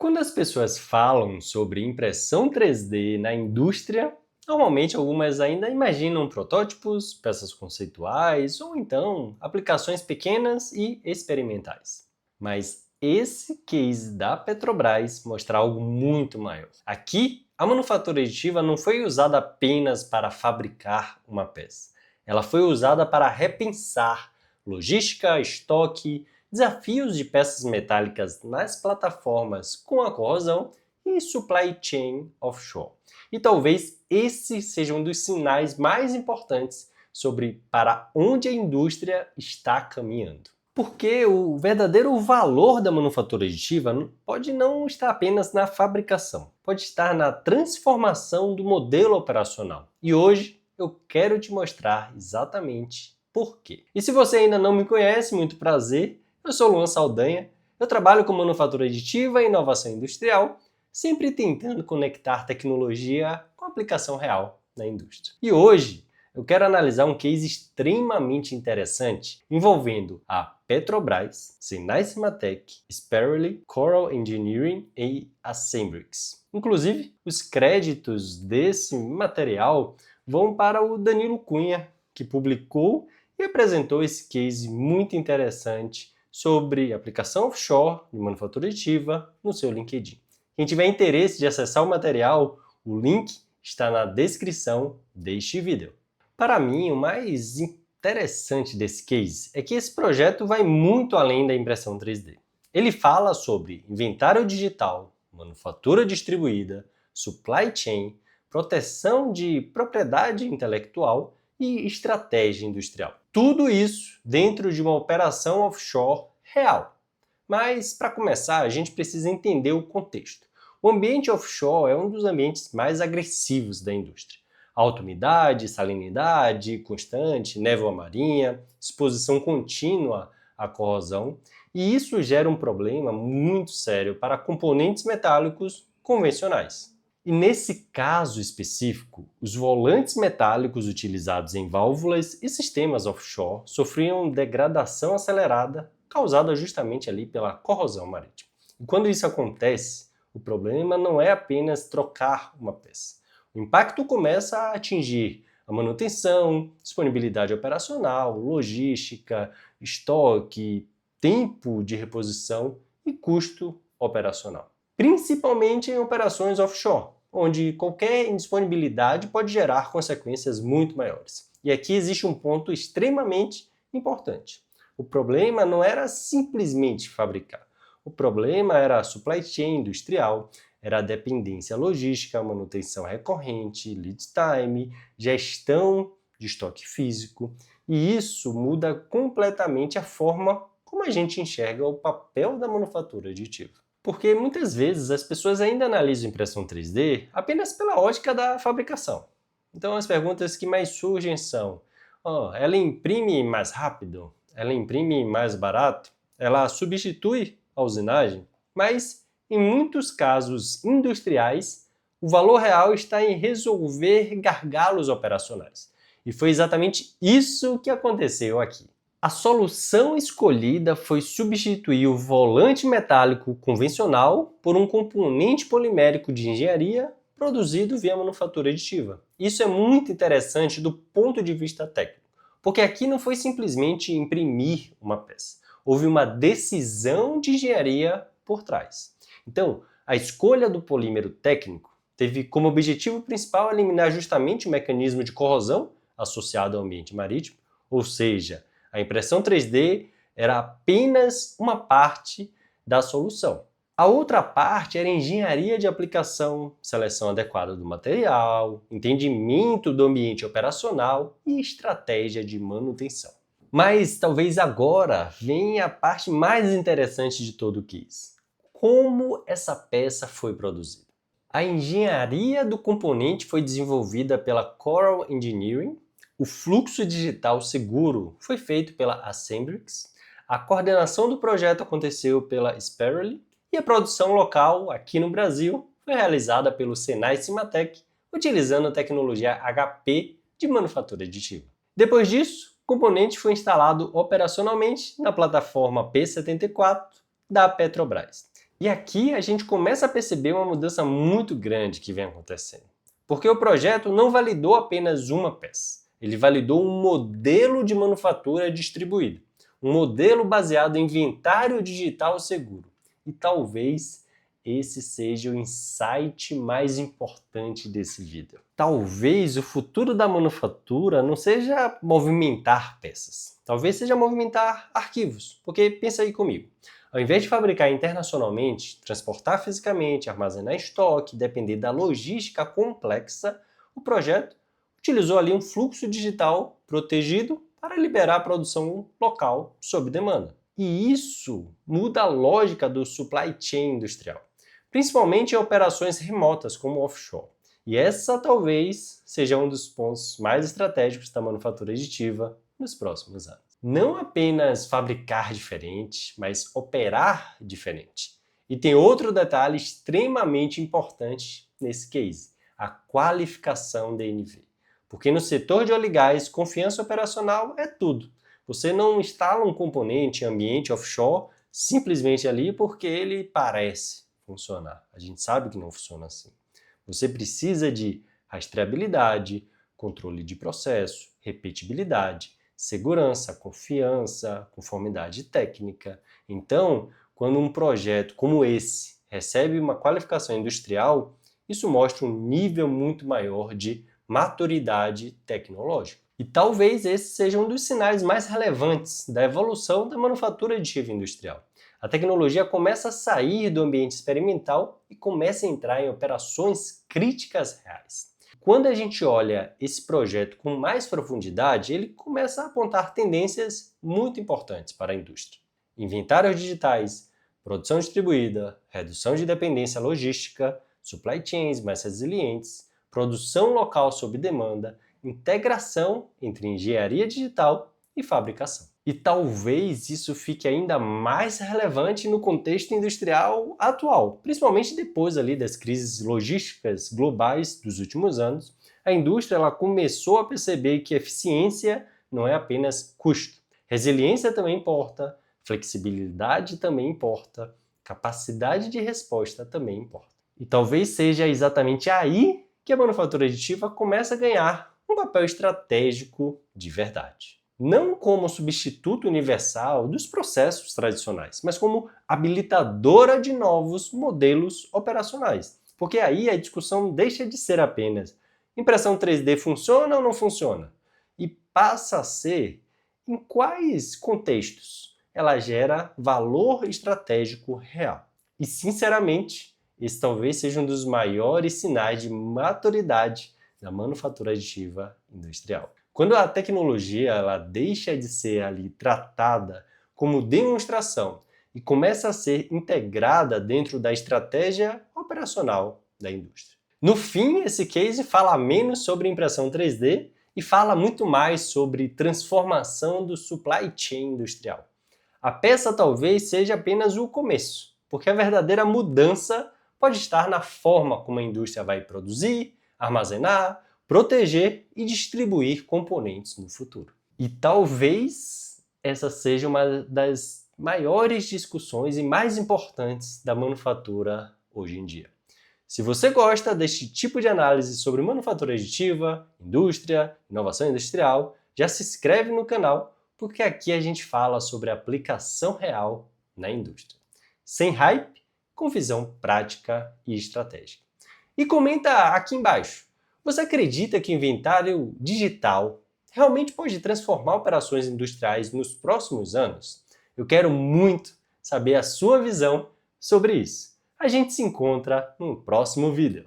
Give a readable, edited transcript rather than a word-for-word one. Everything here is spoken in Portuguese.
Quando as pessoas falam sobre impressão 3D na indústria, normalmente algumas ainda imaginam protótipos, peças conceituais ou então aplicações pequenas e experimentais. Mas esse case da Petrobras mostra algo muito maior. Aqui, a manufatura aditiva não foi usada apenas para fabricar uma peça. Ela foi usada para repensar logística, estoque, desafios de peças metálicas nas plataformas com a corrosão e supply chain offshore. E talvez esse seja um dos sinais mais importantes sobre para onde a indústria está caminhando. Porque o verdadeiro valor da manufatura aditiva pode não estar apenas na fabricação, pode estar na transformação do modelo operacional. E hoje eu quero te mostrar exatamente por quê. E se você ainda não me conhece, muito prazer. Eu sou Luan Saldanha, eu trabalho com manufatura aditiva e inovação industrial, sempre tentando conectar tecnologia com aplicação real na indústria. E hoje eu quero analisar um case extremamente interessante envolvendo a Petrobras, Senai Cimatec, Sperry, Coral Engineering e a Sembrix. Inclusive, os créditos desse material vão para o Danilo Cunha, que publicou e apresentou esse case muito interessante sobre aplicação offshore de manufatura aditiva no seu LinkedIn. Quem tiver interesse de acessar o material, o link está na descrição deste vídeo. Para mim, o mais interessante desse case é que esse projeto vai muito além da impressão 3D. Ele fala sobre inventário digital, manufatura distribuída, supply chain, proteção de propriedade intelectual e estratégia industrial. Tudo isso dentro de uma operação offshore real. Mas, para começar, a gente precisa entender o contexto. O ambiente offshore é um dos ambientes mais agressivos da indústria. Alta umidade, salinidade constante, névoa marinha, exposição contínua à corrosão, e isso gera um problema muito sério para componentes metálicos convencionais. E nesse caso específico, os volantes metálicos utilizados em válvulas e sistemas offshore sofriam degradação acelerada causada justamente ali pela corrosão marítima. E quando isso acontece, o problema não é apenas trocar uma peça. O impacto começa a atingir a manutenção, disponibilidade operacional, logística, estoque, tempo de reposição e custo operacional. Principalmente em operações offshore, onde qualquer indisponibilidade pode gerar consequências muito maiores. E aqui existe um ponto extremamente importante. O problema não era simplesmente fabricar. O problema era a supply chain industrial, era a dependência logística, manutenção recorrente, lead time, gestão de estoque físico. E isso muda completamente a forma como a gente enxerga o papel da manufatura aditiva. Porque muitas vezes as pessoas ainda analisam impressão 3D apenas pela ótica da fabricação. Então as perguntas que mais surgem são: ela imprime mais rápido? Ela imprime mais barato? Ela substitui a usinagem? Mas em muitos casos industriais, o valor real está em resolver gargalos operacionais. E foi exatamente isso que aconteceu aqui. A solução escolhida foi substituir o volante metálico convencional por um componente polimérico de engenharia produzido via manufatura aditiva. Isso é muito interessante do ponto de vista técnico, porque aqui não foi simplesmente imprimir uma peça. Houve uma decisão de engenharia por trás. Então, a escolha do polímero técnico teve como objetivo principal eliminar justamente o mecanismo de corrosão associado ao ambiente marítimo, ou seja, a impressão 3D era apenas uma parte da solução. A outra parte era engenharia de aplicação, seleção adequada do material, entendimento do ambiente operacional e estratégia de manutenção. Mas talvez agora venha a parte mais interessante de todo o case. Como essa peça foi produzida? A engenharia do componente foi desenvolvida pela Coral Engineering, o fluxo digital seguro foi feito pela Sembrix, a coordenação do projeto aconteceu pela Sperry e a produção local, aqui no Brasil, foi realizada pelo Senai Cimatec, utilizando a tecnologia HP de manufatura aditiva. Depois disso, o componente foi instalado operacionalmente na plataforma P74 da Petrobras. E aqui a gente começa a perceber uma mudança muito grande que vem acontecendo. Porque o projeto não validou apenas uma peça, ele validou um modelo de manufatura distribuído, um modelo baseado em inventário digital seguro. E talvez esse seja o insight mais importante desse vídeo. Talvez o futuro da manufatura não seja movimentar peças, talvez seja movimentar arquivos, porque pensa aí comigo. Ao invés de fabricar internacionalmente, transportar fisicamente, armazenar em estoque, depender da logística complexa, o projeto utilizou ali um fluxo digital protegido para liberar a produção local sob demanda. E isso muda a lógica do supply chain industrial, principalmente em operações remotas como offshore. E essa talvez seja um dos pontos mais estratégicos da manufatura aditiva nos próximos anos. Não apenas fabricar diferente, mas operar diferente. E tem outro detalhe extremamente importante nesse case, a qualificação da NV. Porque no setor de óleo e gás, confiança operacional é tudo. Você não instala um componente em ambiente offshore simplesmente ali porque ele parece funcionar. A gente sabe que não funciona assim. Você precisa de rastreabilidade, controle de processo, repetibilidade, segurança, confiança, conformidade técnica. Então, quando um projeto como esse recebe uma qualificação industrial, isso mostra um nível muito maior de maturidade tecnológica. E talvez esse seja um dos sinais mais relevantes da evolução da manufatura aditiva industrial. A tecnologia começa a sair do ambiente experimental e começa a entrar em operações críticas reais. Quando a gente olha esse projeto com mais profundidade, ele começa a apontar tendências muito importantes para a indústria. Inventários digitais, produção distribuída, redução de dependência logística, supply chains mais resilientes, produção local sob demanda, integração entre engenharia digital e fabricação. E talvez isso fique ainda mais relevante no contexto industrial atual, principalmente depois ali das crises logísticas globais dos últimos anos. A indústria ela começou a perceber que eficiência não é apenas custo. Resiliência também importa, flexibilidade também importa, capacidade de resposta também importa. E talvez seja exatamente aí que a manufatura aditiva começa a ganhar um papel estratégico de verdade. Não como substituto universal dos processos tradicionais, mas como habilitadora de novos modelos operacionais. Porque aí a discussão deixa de ser apenas impressão 3D funciona ou não funciona? E passa a ser em quais contextos ela gera valor estratégico real. E, sinceramente, esse talvez seja um dos maiores sinais de maturidade da manufatura aditiva industrial. Quando a tecnologia ela deixa de ser ali tratada como demonstração e começa a ser integrada dentro da estratégia operacional da indústria. No fim, esse case fala menos sobre impressão 3D e fala muito mais sobre transformação do supply chain industrial. A peça talvez seja apenas o começo, porque a verdadeira mudança pode estar na forma como a indústria vai produzir, armazenar, proteger e distribuir componentes no futuro. E talvez essa seja uma das maiores discussões e mais importantes da manufatura hoje em dia. Se você gosta deste tipo de análise sobre manufatura aditiva, indústria, inovação industrial, já se inscreve no canal, porque aqui a gente fala sobre a aplicação real na indústria. Sem hype, com visão prática e estratégica. E comenta aqui embaixo. Você acredita que o inventário digital realmente pode transformar operações industriais nos próximos anos? Eu quero muito saber a sua visão sobre isso. A gente se encontra no próximo vídeo.